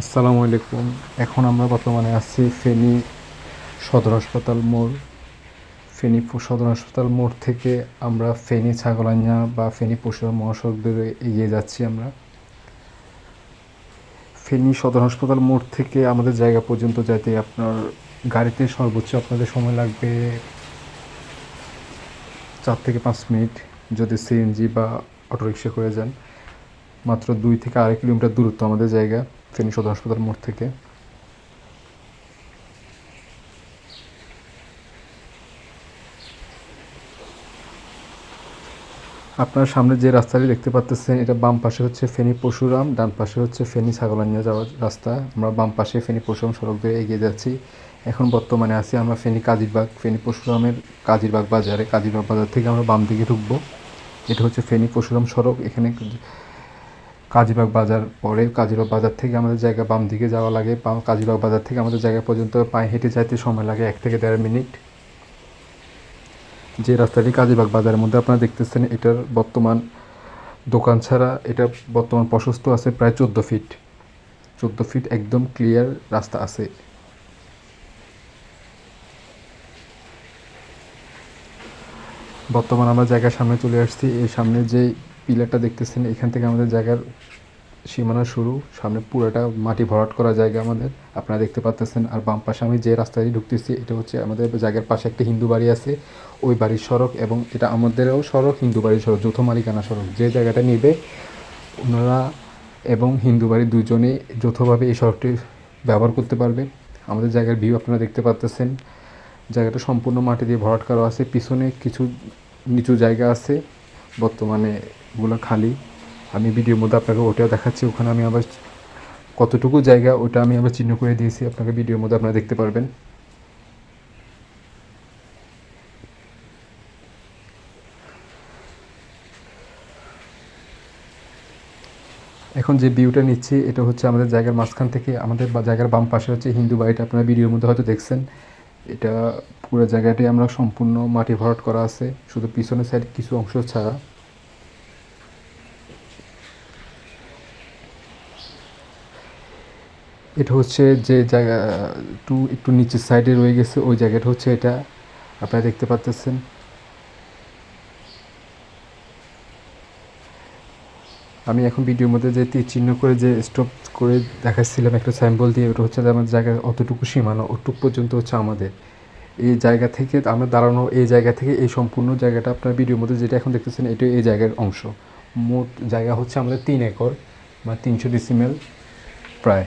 আসসালামু আলাইকুম। এখন আমরা বর্তমানে আছি ফেনী সদর হাসপাতাল মোড়। সদর হাসপাতাল মোড় থেকে আমরা ফেনী ছাগলাইয়া বা ফেনী পশুরা মহাসড়ক ধরে এগিয়ে যাচ্ছি। আমরা ফেনী সদর হাসপাতাল মোড় থেকে আমাদের জায়গা পর্যন্ত যেতে আপনার গাড়িতে সর্বোচ্চ আপনাদের সময় লাগবে 4 থেকে 5 মিনিট। যদি সিএনজি বা অটোরিকশা করে যান, মাত্র 2 থেকে 2.5 কিলোমিটার দূরত্ব আমাদের জায়গা ফেনী সদর হাসপাতাল মোড় থেকে। আপনার সামনে যে রাস্তাটি দেখতে পাচ্ছেন, এটা বাম পাশে হচ্ছে ফেনী পরশুরাম, ডান পাশে হচ্ছে ফেনী ছাগলাইয়া যাওয়ার রাস্তা। আমরা বাম পাশে ফেনী পরশুরাম সড়ক দিয়ে এগিয়ে যাচ্ছি। এখন বর্তমানে আছি আমরা ফেনী কাজিরবাগ, ফেনী পরশুরামের কাজিরবাগ বাজারে। কাজিরবাগ বাজার থেকে আমরা বাম দিকে ঢুকবো। এটা হচ্ছে ফেনী পরশুরাম সড়ক। এখানে কাজিরবাগ বাজার পরে কাজিরবাগ বাজার থেকে আমাদের জায়গা বাম দিকে যাওয়া লাগে। কাজিরবাগ বাজার থেকে আমাদের জায়গা পর্যন্ত পায়ে হেঁটে যাইতে সময় লাগে 1 থেকে 1.5 মিনিট। যে রাস্তাটি কাজীবাগ বাজারের মধ্যে আপনারা দেখতেছেন, এটার বর্তমান দোকান ছাড়া এটা বর্তমান প্রশস্ত আছে প্রায় 14 ফিট। 14 ফিট একদম ক্লিয়ার রাস্তা আছে। বর্তমান আমরা জায়গার সামনে চলে আসছি। এই সামনে যে পিলারটা দেখতেছেন, এখান থেকে আমাদের জায়গার সীমানা শুরু। সামনে পুরোটা মাটি ভরাট করা জায়গা আমাদের, আপনারা দেখতে পাচ্ছেন। আর বাম পাশে আমি যে রাস্তা দিয়ে ঢুকতেছি, এটা হচ্ছে আমাদের জায়গার পাশে একটা হিন্দু বাড়ি আছে, ওই বাড়ির সড়ক। এবং এটা আমাদেরও সড়ক, হিন্দু বাড়ির সড়ক, যৌথ মালিকানা সড়ক। যে জায়গাটা নেবে ওনারা এবং হিন্দু বাড়ি দুজনেই যৌথভাবে এই সড়কটি ব্যবহার করতে পারবে। আমাদের জায়গার ভিউ আপনারা দেখতে পাচ্ছেন। জায়গাটা সম্পূর্ণ মাটি দিয়ে ভরাট করা আছে। পিছনে কিছু নিচু জায়গা আছে, বর্তমানে ওগুলো খালি। আমি ভিডিওর মধ্যে আপনাকে ওটাও দেখাচ্ছি। ওখানে আমি আবার কতটুকু জায়গা ওটা আমি আবার চিহ্ন করে দিয়েছি, আপনাকে ভিডিওর মধ্যে আপনারা দেখতে পারবেন। এখন যে ভিউটা নিচ্ছি, এটা হচ্ছে আমাদের জায়গার মাঝখান থেকে। আমাদের জায়গার বাম পাশে হচ্ছে হিন্দু বাড়িটা, আপনারা ভিডিওর মধ্যে হয়তো দেখছেন। এটা পুরো জায়গাটাই আমরা সম্পূর্ণ মাটি ভরাট করা আছে, শুধু পিছনের সাইড কিছু অংশ ছাড়া। এটা হচ্ছে যে জায়গা একটু নিচের সাইডে রয়ে গেছে, ওই জায়গাটা হচ্ছে এটা, আপনারা দেখতে পাচ্ছেন। আমি এখন ভিডিওর মধ্যে যে তীর চিহ্ন করে যে স্টপ করে দেখাচ্ছিলাম একটা স্যাম্পল দিয়ে, ওটা হচ্ছে আমার জায়গার অতটুকু সীমানা, ওটুকু পর্যন্ত হচ্ছে আমাদের। এই জায়গা থেকে আমরা দাঁড়ানো, এই জায়গা থেকে এই সম্পূর্ণ জায়গাটা আপনার ভিডিওর মধ্যে যেটা এখন দেখতেছেন, এটা এই জায়গার অংশ। মোট জায়গা হচ্ছে আমাদের 3 একর বা 300 ডিসিমেল প্রায়।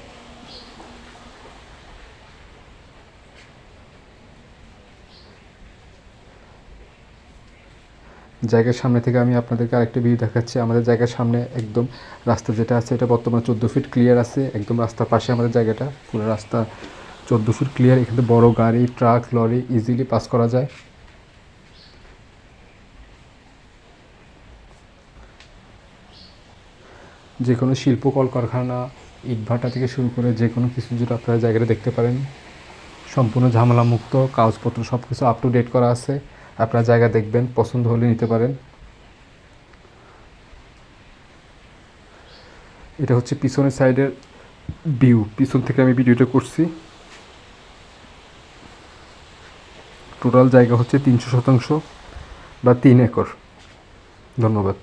জায়গার সামনে থেকে আমি আপনাদেরকে আরেকটা ভিউ দেখাচ্ছি। আমাদের জায়গার সামনে একদম রাস্তা যেটা আছে, এটা বর্তমানে 14 ফিট ক্লিয়ার আছে। একদম রাস্তার পাশে আমাদের জায়গাটা, পুরো রাস্তা 14 ফিট ক্লিয়ার। এখানে বড় গাড়ি, ট্রাক, লরি ইজিলি পাস করা যায়। যে কোনো শিল্প কলকারখানা, ইটভাটা থেকে শুরু করে যে কোনো কিছু যেটা আপনারা জায়গাটা দেখতে পারেন, সম্পূর্ণ ঝামেলা মুক্ত, কাগজপত্র সব কিছু আপ টু ডেট করা আছে। আপনারা জায়গা দেখবেন, পছন্দ হলে নিতে পারেন। এটা হচ্ছে পিছনের সাইডের ভিউ, পিছন থেকে আমি ভিডিওটা করছি। টোটাল জায়গা হচ্ছে 300 শতাংশ বা 3 একর। ধন্যবাদ।